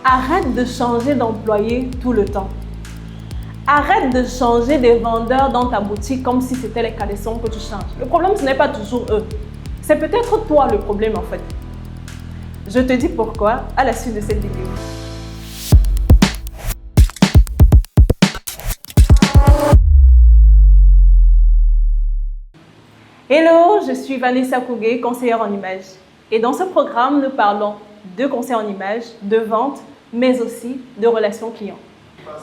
Arrête de changer d'employé tout le temps. Arrête de changer des vendeurs dans ta boutique comme si c'était les caleçons que tu changes. Le problème, ce n'est pas toujours eux. C'est peut-être toi le problème en fait. Je te dis pourquoi à la suite de cette vidéo. Hello, je suis Vanessa Kougué, conseillère en images. Et dans ce programme, nous parlons de conseils en images, de vente, mais aussi de relations clients.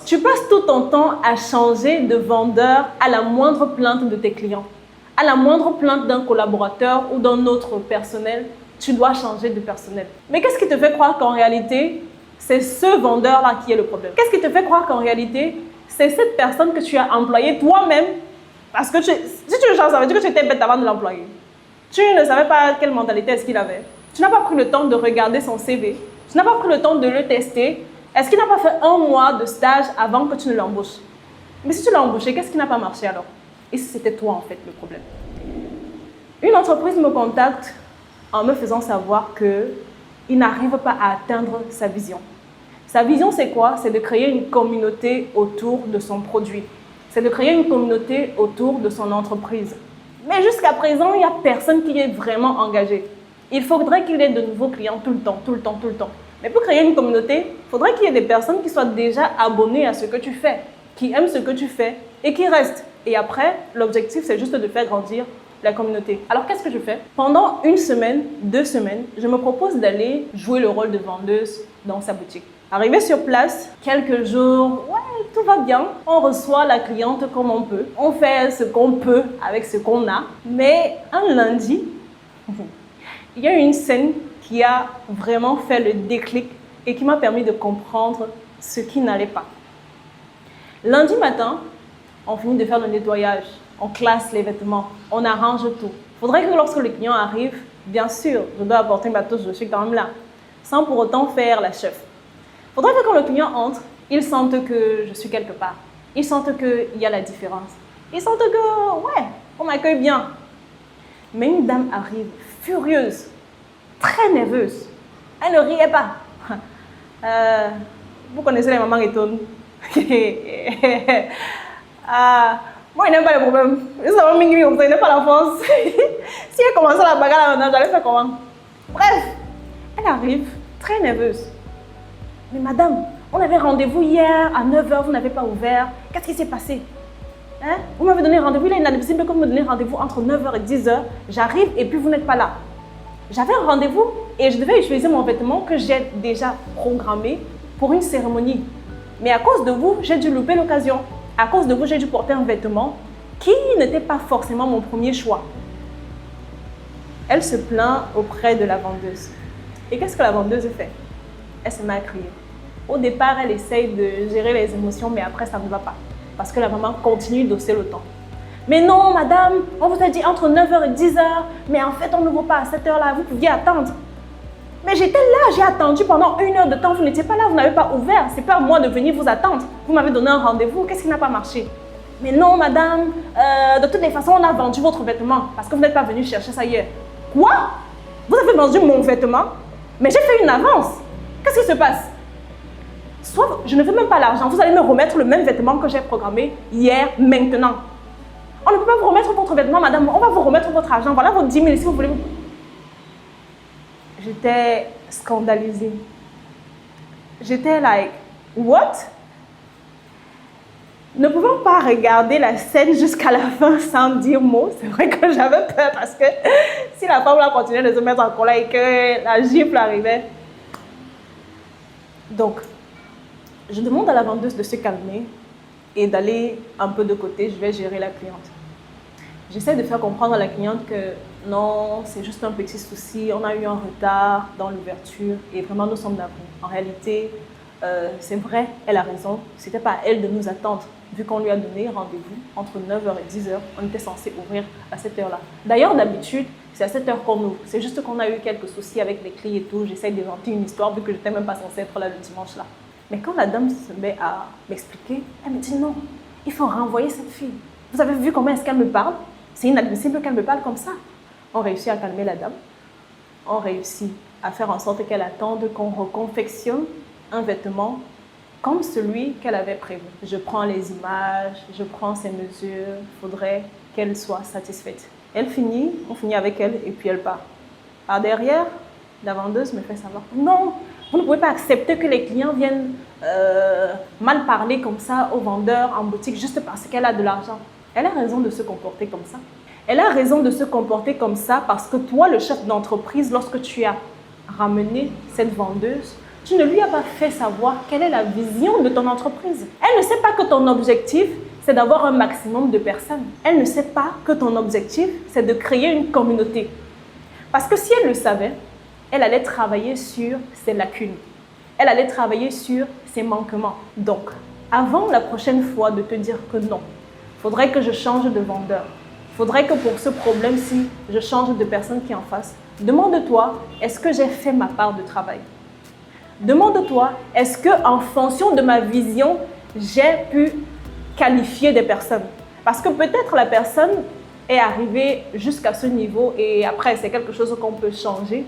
Tu passes tout ton temps à changer de vendeur à la moindre plainte de tes clients. À la moindre plainte d'un collaborateur ou d'un autre personnel, tu dois changer de personnel. Mais qu'est-ce qui te fait croire qu'en réalité, c'est ce vendeur-là qui est le problème? Qu'est-ce qui te fait croire qu'en réalité, c'est cette personne que tu as employée toi-même? Parce que si tu le changes, ça veut dire que tu étais bête avant de l'employer. Tu ne savais pas quelle mentalité est-ce qu'il avait. Tu n'as pas pris le temps de regarder son CV. Tu n'as pas pris le temps de le tester. Est-ce qu'il n'a pas fait 1 mois de stage avant que tu ne l'embauches? Mais si tu l'as embauché, qu'est-ce qui n'a pas marché alors? Et si c'était toi en fait le problème? Une entreprise me contacte en me faisant savoir qu'il n'arrive pas à atteindre sa vision. Sa vision, c'est quoi? C'est de créer une communauté autour de son produit. C'est de créer une communauté autour de son entreprise. Mais jusqu'à présent, il n'y a personne qui est vraiment engagé. Il faudrait qu'il ait de nouveaux clients tout le temps, tout le temps, tout le temps. Mais pour créer une communauté, il faudrait qu'il y ait des personnes qui soient déjà abonnées à ce que tu fais, qui aiment ce que tu fais et qui restent. Et après, l'objectif, c'est juste de faire grandir la communauté. Alors, qu'est-ce que je fais? Pendant 1 semaine, 2 semaines, je me propose d'aller jouer le rôle de vendeuse dans sa boutique. Arrivé sur place, quelques jours, ouais, tout va bien. On reçoit la cliente comme on peut. On fait ce qu'on peut avec ce qu'on a. Mais un lundi, il y a une scène qui a vraiment fait le déclic et qui m'a permis de comprendre ce qui n'allait pas. Lundi matin, on finit de faire le nettoyage. On classe les vêtements. On arrange tout. Il faudrait que lorsque le client arrive, bien sûr, je dois apporter ma touche, je suis quand même là, sans pour autant faire la chef. Il faudrait que quand le client entre, il sente que je suis quelque part. Il sente qu'il y a la différence. Il sente que, ouais, on m'accueille bien. Mais une dame arrive furieuse, très nerveuse. Elle ne riait pas. Vous connaissez les mamans étonnes. Moi, il n'aime pas les problèmes. Ils sont comme ça, il n'aime pas la force. Si elle commençait la bagarre maintenant, j'allais faire comment? Bref, elle arrive très nerveuse. Mais madame, on avait rendez-vous hier à 9h, vous n'avez pas ouvert. Qu'est-ce qui s'est passé? Hein? Vous m'avez donné rendez-vous, il est inadmissible que vous me donnez rendez-vous entre 9h et 10h. J'arrive et puis vous n'êtes pas là. J'avais un rendez-vous et je devais utiliser mon vêtement que j'ai déjà programmé pour une cérémonie. Mais à cause de vous, j'ai dû louper l'occasion. À cause de vous, j'ai dû porter un vêtement qui n'était pas forcément mon premier choix. Elle se plaint auprès de la vendeuse. Et qu'est-ce que la vendeuse fait? Elle se met à crier. Au départ, elle essaye de gérer les émotions, mais après, ça ne va pas. Parce que la maman continue d'hausser le ton. Mais non, madame, on vous a dit entre 9h et 10h, mais en fait, on n'ouvre pas à cette heure-là, vous pouviez attendre. Mais j'étais là, j'ai attendu pendant 1 heure de temps, vous n'étiez pas là, vous n'avez pas ouvert. C'est pas à moi de venir vous attendre. Vous m'avez donné un rendez-vous, qu'est-ce qui n'a pas marché? Mais non, madame, de toutes les façons, on a vendu votre vêtement parce que vous n'êtes pas venu chercher ça hier. Quoi? Vous avez vendu mon vêtement? Mais j'ai fait une avance. Qu'est-ce qui se passe? Soit je ne veux même pas l'argent, vous allez me remettre le même vêtement que j'ai programmé hier, maintenant. On ne peut pas vous remettre votre vêtement, madame, on va vous remettre votre argent. Voilà vos 10 000 si vous voulez. J'étais scandalisée. J'étais like, what? Ne pouvant pas regarder la scène jusqu'à la fin sans dire mot, c'est vrai que j'avais peur parce que si la femme là continuait de se mettre en colère et que la gifle arrivait. Donc, je demande à la vendeuse de se calmer et d'aller un peu de côté, je vais gérer la cliente. J'essaie de faire comprendre à la cliente que non, c'est juste un petit souci, on a eu un retard dans l'ouverture et vraiment nous sommes navrés. En réalité, c'est vrai, elle a raison, ce n'était pas à elle de nous attendre. Vu qu'on lui a donné rendez-vous entre 9h et 10h, on était censé ouvrir à cette heure-là. D'ailleurs, d'habitude, c'est à cette heure qu'on ouvre. C'est juste qu'on a eu quelques soucis avec les clés et tout. J'essaie d'inventer une histoire vu que je n'étais même pas censée être là le dimanche-là. Mais quand la dame se met à m'expliquer, elle me dit non, il faut renvoyer cette fille. Vous avez vu comment est-ce qu'elle me parle? C'est inadmissible qu'elle me parle comme ça. On réussit à calmer la dame. On réussit à faire en sorte qu'elle attende qu'on reconfectionne un vêtement comme celui qu'elle avait prévu. Je prends les images, je prends ses mesures, il faudrait qu'elle soit satisfaite. Elle finit, on finit avec elle et puis elle part. Par derrière, la vendeuse me fait savoir, non, vous ne pouvez pas accepter que les clients viennent mal parler comme ça aux vendeurs en boutique juste parce qu'elle a de l'argent. Elle a raison de se comporter comme ça. Elle a raison de se comporter comme ça parce que toi, le chef d'entreprise, lorsque tu as ramené cette vendeuse, tu ne lui as pas fait savoir quelle est la vision de ton entreprise. Elle ne sait pas que ton objectif, c'est d'avoir un maximum de personnes. Elle ne sait pas que ton objectif, c'est de créer une communauté. Parce que si elle le savait, elle allait travailler sur ses lacunes. Elle allait travailler sur ses manquements. Donc, avant la prochaine fois de te dire que non, il faudrait que je change de vendeur. Il faudrait que pour ce problème-ci, je change de personne qui est en face. Demande-toi, est-ce que j'ai fait ma part de travail? Demande-toi, est-ce qu'en fonction de ma vision, j'ai pu qualifier des personnes? Parce que peut-être la personne est arrivée jusqu'à ce niveau et après, c'est quelque chose qu'on peut changer.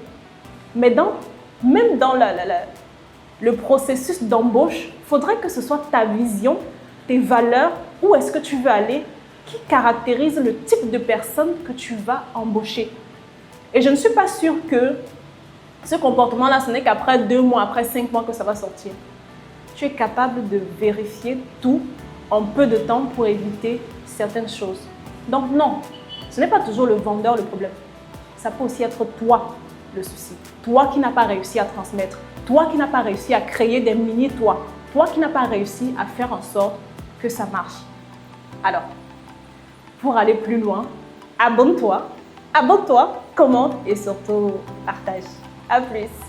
Mais même dans le processus d'embauche, il faudrait que ce soit ta vision, tes valeurs, où est-ce que tu veux aller, qui caractérise le type de personne que tu vas embaucher. Et je ne suis pas sûre que ce comportement-là, ce n'est qu'après 2 mois, après 5 mois que ça va sortir. Tu es capable de vérifier tout en peu de temps pour éviter certaines choses. Donc non, ce n'est pas toujours le vendeur le problème. Ça peut aussi être toi le souci. Toi qui n'as pas réussi à transmettre. Toi qui n'as pas réussi à créer des mini-toi. Toi qui n'as pas réussi à faire en sorte que ça marche. Alors, pour aller plus loin, abonne-toi, commente et surtout partage. À plus!